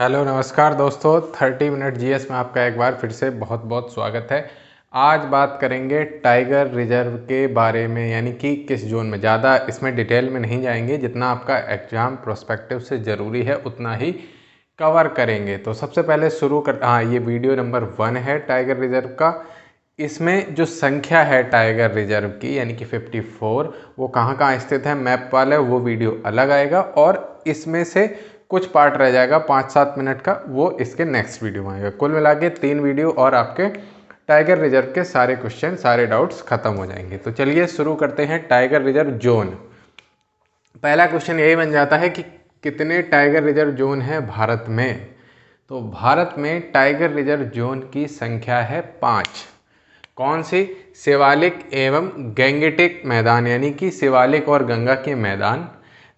Hello नमस्कार दोस्तों, 30 minute GS में आपका एक बार फिर से बहुत बहुत स्वागत है। आज बात करेंगे टाइगर रिजर्व के बारे में, यानी कि किस जोन में। ज़्यादा इसमें डिटेल में नहीं जाएंगे, जितना आपका एग्जाम प्रोस्पेक्टिव से ज़रूरी है उतना ही कवर करेंगे। तो सबसे पहले ये वीडियो नंबर 1 है टाइगर रिजर्व का। इसमें जो संख्या है टाइगर रिजर्व की यानी कि 54, वो कहाँ कहाँ स्थित है मैप वाला, वो वीडियो अलग आएगा। और इसमें से कुछ पार्ट रह जाएगा 5-7 मिनट का, वो इसके नेक्स्ट वीडियो में आएगा। कुल मिला के 3 वीडियो और आपके टाइगर रिजर्व के सारे क्वेश्चन, सारे डाउट्स खत्म हो जाएंगे। तो चलिए शुरू करते हैं टाइगर रिजर्व जोन। पहला क्वेश्चन यही बन जाता है कि कितने टाइगर रिजर्व जोन है भारत में। तो भारत में टाइगर रिजर्व जोन की संख्या है 5। कौन सी? शिवालिक एवं गैंगेटिक मैदान, यानी कि शिवालिक और गंगा के मैदान।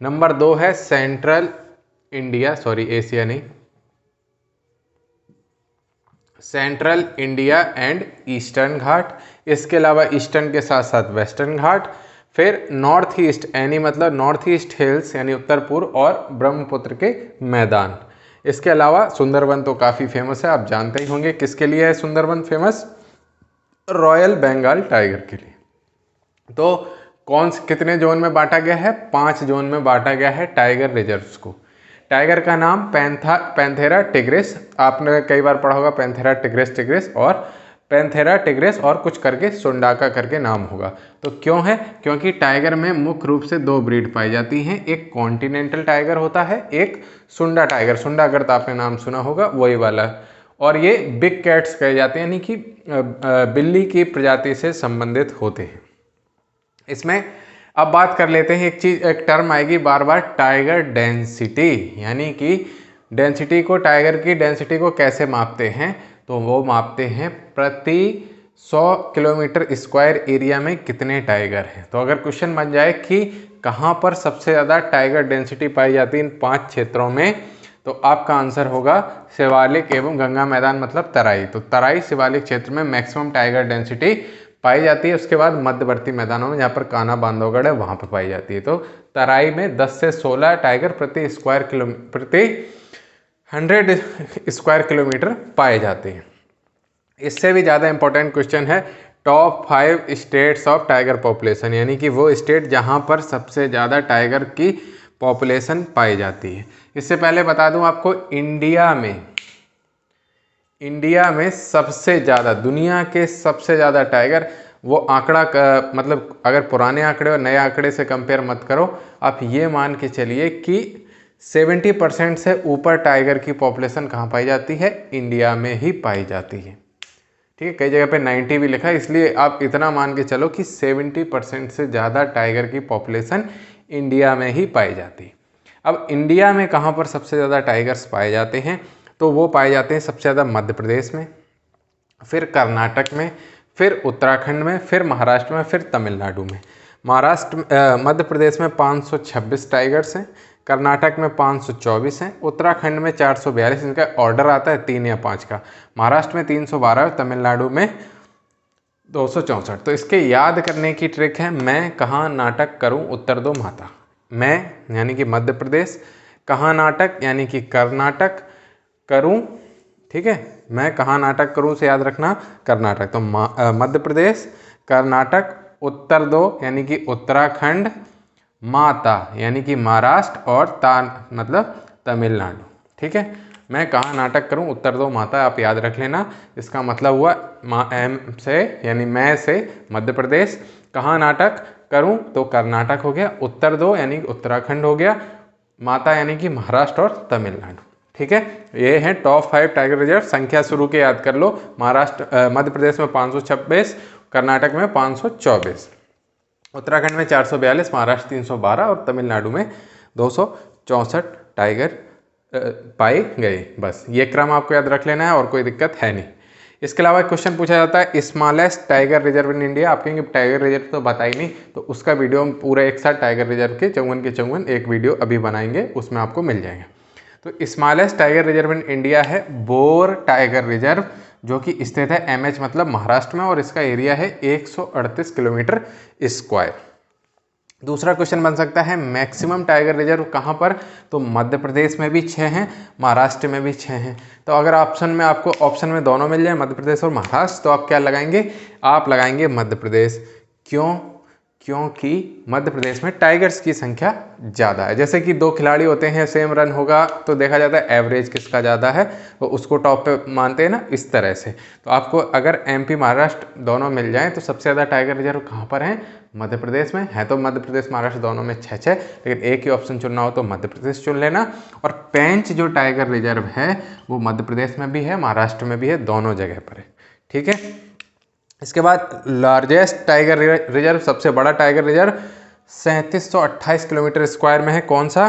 नंबर 2 है सेंट्रल इंडिया, एशिया नहीं, सेंट्रल इंडिया एंड ईस्टर्न घाट। इसके अलावा ईस्टर्न के साथ साथ वेस्टर्न घाट। फिर नॉर्थ ईस्ट यानी मतलब नॉर्थ ईस्ट हिल्स यानी उत्तर पूर्व और ब्रह्मपुत्र के मैदान। इसके अलावा सुंदरवन तो काफ़ी फेमस है, आप जानते ही होंगे किसके लिए है Sundarban famous? Royal Bengal tiger के लिए। तो कितने जोन में बांटा गया है? 5 जोन में बांटा गया है टाइगर रिजर्व्स को। टाइगर का नाम पैंथेरा टिग्रिस, आपने कई बार पढ़ा होगा, पैंथेरा टिग्रिस और पैंथेरा टिग्रिस और कुछ करके सुंडाका करके नाम होगा। तो क्यों है? क्योंकि टाइगर में मुख्य रूप से 2 ब्रीड पाई जाती हैं। एक कॉन्टिनेंटल टाइगर होता है, एक सुंडा टाइगर। सुंडा अगर तो आपने नाम सुना होगा, वही वाला। और ये बिग कैट्स कहे जाते हैं, यानी कि बिल्ली की प्रजाति से संबंधित होते हैं। इसमें अब बात कर लेते हैं, एक टर्म आएगी बार बार, टाइगर डेंसिटी। यानी कि डेंसिटी को, टाइगर की डेंसिटी को कैसे मापते हैं? तो वो मापते हैं प्रति 100 किलोमीटर स्क्वायर एरिया में कितने टाइगर हैं। तो अगर क्वेश्चन बन जाए कि कहाँ पर सबसे ज़्यादा टाइगर डेंसिटी पाई जाती है इन 5 क्षेत्रों में, तो आपका आंसर होगा शिवालिक एवं गंगा मैदान, मतलब तराई। तो तराई शिवालिक क्षेत्र में मैक्सिमम टाइगर डेंसिटी पाई जाती है। उसके बाद मध्यवर्ती मैदानों में, जहाँ पर कान्हा बांधवगढ़ है, वहाँ पर पाई जाती है। तो तराई में 10 से 16 टाइगर प्रति 100 स्क्वायर किलोमीटर पाए जाते हैं। इससे भी ज़्यादा इंपॉर्टेंट क्वेश्चन है top 5 states of tiger population, यानी कि वो स्टेट जहाँ पर सबसे ज़्यादा टाइगर की पॉपुलेशन पाई जाती है। इससे पहले बता दूं आपको, इंडिया में सबसे ज़्यादा, दुनिया के सबसे ज़्यादा टाइगर, वो आंकड़ा का मतलब अगर पुराने आंकड़े और नए आंकड़े से कंपेयर मत करो, आप ये मान के चलिए कि 70% से ऊपर टाइगर की पॉपुलेशन कहाँ पाई जाती है? इंडिया में ही पाई जाती है। ठीक है, कई जगह पे 90 भी लिखा है, इसलिए आप इतना मान के चलो कि 70% से ज़्यादा टाइगर की पॉपुलेशन इंडिया में ही पाई जाती है। अब इंडिया में कहाँ पर सबसे ज़्यादा टाइगर्स पाए जाते हैं? तो वो पाए जाते हैं सबसे ज़्यादा मध्य प्रदेश में, फिर कर्नाटक में, फिर उत्तराखंड में, फिर महाराष्ट्र में, फिर तमिलनाडु में। मध्य प्रदेश में 526 टाइगर्स हैं, कर्नाटक में 524 हैं, उत्तराखंड में 442, इनका ऑर्डर आता है 3 या 5 का, महाराष्ट्र में 312 और तमिलनाडु में 264। तो इसके याद करने की ट्रिक है, मैं कहाँ नाटक करूँ उत्तर दो माता। मैं यानी कि मध्य प्रदेश, कहाँ नाटक यानी कि कर्नाटक करूँ, ठीक है, मैं कहाँ नाटक करूँ से याद रखना कर्नाटक। तो मध्य प्रदेश, कर्नाटक, उत्तर दो यानी कि उत्तराखंड, माता यानी कि महाराष्ट्र और मतलब तमिलनाडु। ठीक है, मैं कहाँ नाटक करूँ उत्तर दो माता, आप याद रख लेना। इसका मतलब हुआ एम से यानी मैं से मध्य प्रदेश, कहाँ नाटक करूँ तो कर्नाटक हो गया, उत्तर दो यानी उत्तराखंड हो गया, माता यानी कि महाराष्ट्र और तमिलनाडु। ठीक है, ये है टॉप 5 टाइगर रिजर्व। संख्या शुरू के याद कर लो, मध्य प्रदेश में 526, कर्नाटक में 524, उत्तराखंड में 442, महाराष्ट्र 312 और तमिलनाडु में 264 टाइगर पाए गए। बस ये क्रम आपको याद रख लेना है और कोई दिक्कत है नहीं। इसके अलावा एक क्वेश्चन पूछा जाता है smallest tiger reserve in India. आप कहेंगे टाइगर रिजर्व तो बता ही नहीं, तो उसका वीडियो हम पूरा एक साथ टाइगर रिजर्व के 54 एक वीडियो अभी बनाएंगे, उसमें आपको मिल जाएगा। तो smallest tiger reserve in India है बोर टाइगर रिजर्व, जो कि स्थित है एमएच मतलब महाराष्ट्र में, और इसका एरिया है 138 किलोमीटर स्क्वायर। दूसरा क्वेश्चन बन सकता है मैक्सिमम टाइगर रिजर्व कहाँ पर, तो मध्य प्रदेश में भी 6 हैं, महाराष्ट्र में भी 6 हैं। तो अगर आपको ऑप्शन में दोनों मिल जाए, मध्य प्रदेश और महाराष्ट्र, तो आप क्या लगाएंगे, आप लगाएंगे मध्य प्रदेश। क्यों, क्योंकि मध्य प्रदेश में टाइगर्स की संख्या ज़्यादा है। जैसे कि 2 खिलाड़ी होते हैं, सेम रन होगा तो देखा जाता है एवरेज किसका ज़्यादा है, तो उसको टॉप पे मानते हैं ना, इस तरह से। तो आपको अगर एमपी महाराष्ट्र दोनों मिल जाएं तो सबसे ज़्यादा टाइगर रिजर्व कहाँ पर हैं, मध्य प्रदेश में है। तो मध्य प्रदेश महाराष्ट्र दोनों में 6-6, लेकिन एक ही ऑप्शन चुनना हो तो मध्य प्रदेश चुन लेना। और पेंच जो टाइगर रिजर्व है वो मध्य प्रदेश में भी है, महाराष्ट्र में भी है, दोनों जगह पर है। ठीक है, इसके बाद लार्जेस्ट टाइगर रिजर्व, सबसे बड़ा टाइगर रिजर्व 3728 किलोमीटर स्क्वायर में है। कौन सा,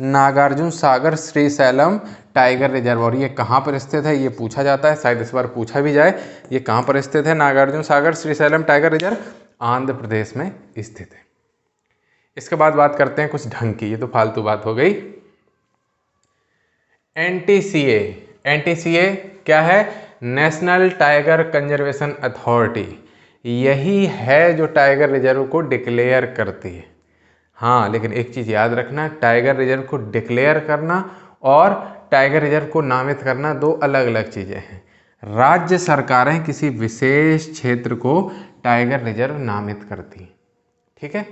नागार्जुन सागर श्रीशैलम टाइगर रिजर्व। और ये कहाँ पर स्थित है, ये पूछा जाता है, शायद इस बार पूछा भी जाए। ये कहाँ पर स्थित है, नागार्जुन सागर श्रीशैलम टाइगर रिजर्व, आंध्र प्रदेश में स्थित है। इसके बाद बात करते हैं कुछ ढंग की, ये तो फालतू बात हो गई। एनटीसीए, एनटीसीए क्या है, नेशनल टाइगर कंजर्वेशन अथॉरिटी। यही है जो टाइगर रिजर्व को डिक्लेयर करती है। हाँ, लेकिन एक चीज़ याद रखना, टाइगर रिजर्व को डिक्लेयर करना और टाइगर रिजर्व को नामित करना दो अलग अलग चीज़ें हैं। राज्य सरकारें किसी विशेष क्षेत्र को टाइगर रिजर्व नामित करती हैं, ठीक है।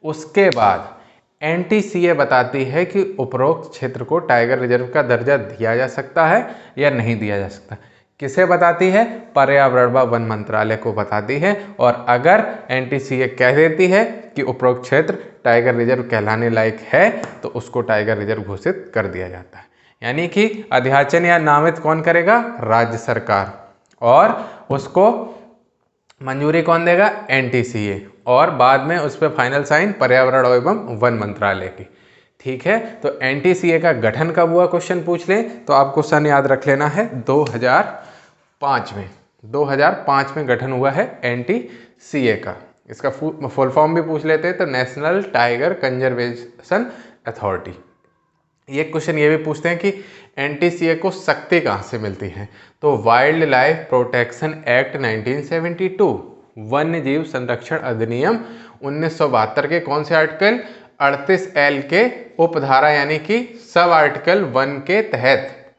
उसके बाद एनटीसीए बताती है कि उपरोक्त क्षेत्र को टाइगर रिजर्व का दर्जा दिया जा सकता है या नहीं दिया जा सकता। किसे बताती है, पर्यावरण व वन मंत्रालय को बताती है। और अगर एनटीसीए कह देती है कि उपरोक्त क्षेत्र टाइगर रिजर्व कहलाने लायक है तो उसको टाइगर रिजर्व घोषित कर दिया जाता है। यानी कि अध्याचन या नामित कौन करेगा, राज्य सरकार, और उसको मंजूरी कौन देगा, एनटीसीए, और बाद में उस पर फाइनल साइन पर्यावरण एवं वन मंत्रालय की। ठीक है, तो एनटीसीए का गठन कब हुआ, क्वेश्चन पूछ लें तो आपको सन याद रख लेना है 2005 में। 2005 में गठन हुआ है एनटीसीए का। इसका फुल फॉर्म भी पूछ लेते हैं तो नेशनल टाइगर कंजर्वेशन अथॉरिटी। ये क्वेश्चन ये भी पूछते हैं कि एनटीसीए को शक्ति कहाँ से मिलती है, तो वाइल्ड लाइफ प्रोटेक्शन एक्ट 1972, वन्य जीव संरक्षण अधिनियम 1972 के कौन से आर्टिकल 38L के उपधारा यानी कि सब आर्टिकल 1 के तहत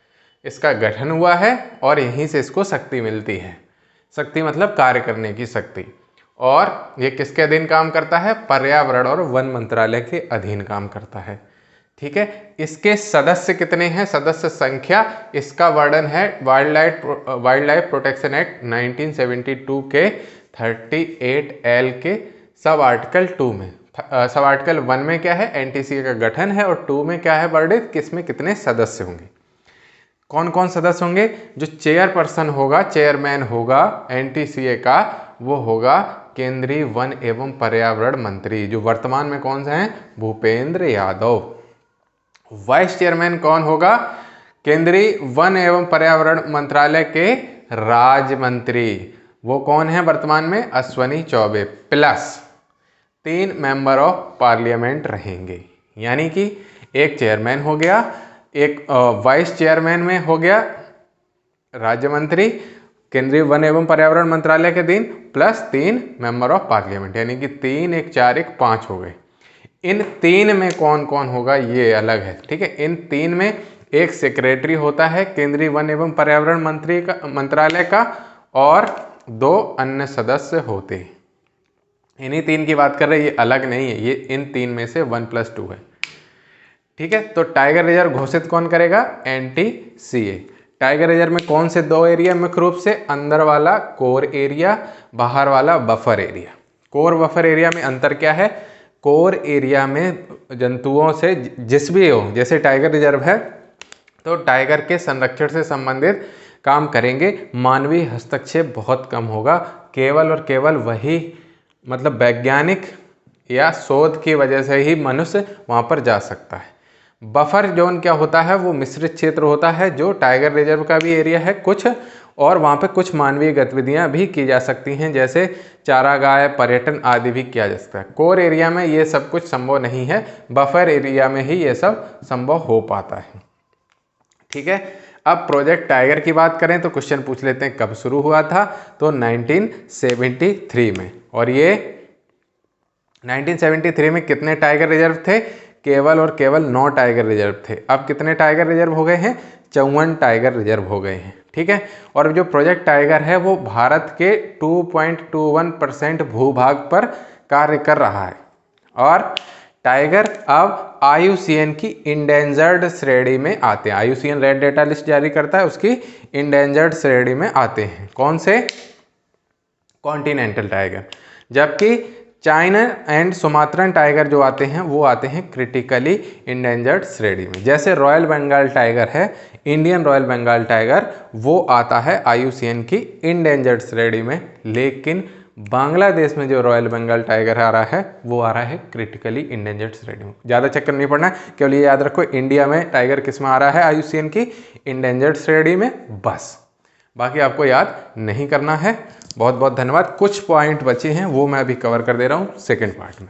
इसका गठन हुआ है और यहीं से इसको शक्ति मिलती है। शक्ति मतलब कार्य करने की शक्ति। और ये किसके अधीन काम करता है, पर्यावरण और वन मंत्रालय के अधीन काम करता है। ठीक है, इसके सदस्य कितने हैं, सदस्य संख्या, इसका वर्णन है वाइल्ड लाइफ प्रोटेक्शन एक्ट 1972 के 38L के सब आर्टिकल 2 में। सब आर्टिकल 1 में क्या है, एनटीसीए का गठन है, और 2 में क्या है वर्णित, किसमें कितने सदस्य होंगे, कौन कौन सदस्य होंगे। जो चेयरपर्सन होगा, चेयरमैन होगा एनटीसीए का, वो होगा केंद्रीय वन एवं पर्यावरण मंत्री, जो वर्तमान में कौन से हैं, भूपेंद्र यादव। वाइस चेयरमैन कौन होगा, केंद्रीय वन एवं पर्यावरण मंत्रालय के राज्य मंत्री, वो कौन है वर्तमान में, Ashwani Choubey, plus 3 member of parliament रहेंगे। यानी कि एक चेयरमैन हो गया, एक वाइस चेयरमैन में हो गया राज्य मंत्री केंद्रीय वन एवं पर्यावरण मंत्रालय के दिन, प्लस 3 मेंबर ऑफ पार्लियामेंट, यानी कि 3 1 4 1 5 हो गए। इन 3 में कौन कौन होगा ये अलग है, ठीक है। इन 3 में एक सेक्रेटरी होता है केंद्रीय वन एवं पर्यावरण मंत्रालय का, और 2 अन्य सदस्य होते हैं। इन्हीं 3 की बात कर रहे हैं, ये अलग नहीं है, ये इन 3 में से 1 + 2 है। ठीक है, तो टाइगर रिजर्व घोषित कौन करेगा, एनटीसीए। टाइगर रिजर्व में कौन से 2 एरिया मुख्य रूप से, अंदर वाला कोर एरिया, बाहर वाला buffer area. Core buffer area में अंतर क्या है, कोर एरिया में जंतुओं से जिस भी हो, जैसे टाइगर रिजर्व है तो टाइगर के संरक्षण से संबंधित काम करेंगे, मानवीय हस्तक्षेप बहुत कम होगा, केवल और केवल वही मतलब वैज्ञानिक या शोध की वजह से ही मनुष्य वहाँ पर जा सकता है। बफर जोन क्या होता है, वो मिश्रित क्षेत्र होता है, जो टाइगर रिजर्व का भी एरिया है कुछ, और वहाँ पे कुछ मानवीय गतिविधियाँ भी की जा सकती हैं, जैसे चारागाह, पर्यटन आदि भी किया जा सकता है। कोर एरिया में ये सब कुछ संभव नहीं है, बफर एरिया में ही ये सब संभव हो पाता है। ठीक है, अब प्रोजेक्ट टाइगर की बात करें तो क्वेश्चन पूछ लेते हैं कब शुरू हुआ था, तो 1973 में, और ये 1973 में कितने टाइगर रिजर्व थे? केवल और केवल 9 टाइगर रिजर्व थे। अब कितने टाइगर रिजर्व हो गए हैं? 54 टाइगर रिजर्व हो गए हैं। ठीक है। और जो प्रोजेक्ट टाइगर है वो भारत के 2.21% भूभाग पर कार्य कर रहा है। और टाइगर अब IUCN की इंडेंजर्ड श्रेणी में आते हैं। IUCN रेड डेटा लिस्ट जारी करता है, उसकी इंडेंजर्ड श्रेणी में आते हैं। कौन से? Continental tiger. जबकि चाइना एंड सुमात्रन टाइगर जो आते हैं वो आते हैं क्रिटिकली इंडेंजर्ड श्रेणी में। जैसे रॉयल बंगाल टाइगर है, इंडियन रॉयल बंगाल टाइगर, वो आता है IUCN की इंडेंजर्ड श्रेणी में। लेकिन बांग्लादेश में जो रॉयल बंगाल टाइगर आ रहा है वो आ रहा है क्रिटिकली इंडेंजर्ड श्रेणी में। ज़्यादा चक्कर नहीं पड़ना, केवल ये याद रखो इंडिया में टाइगर किस में आ रहा है IUCN की इंडेंजर्ड श्रेणी में, बस। बाकी आपको याद नहीं करना है। बहुत बहुत धन्यवाद। कुछ पॉइंट बचे हैं वो मैं अभी कवर कर दे रहा हूँ सेकेंड पार्ट में।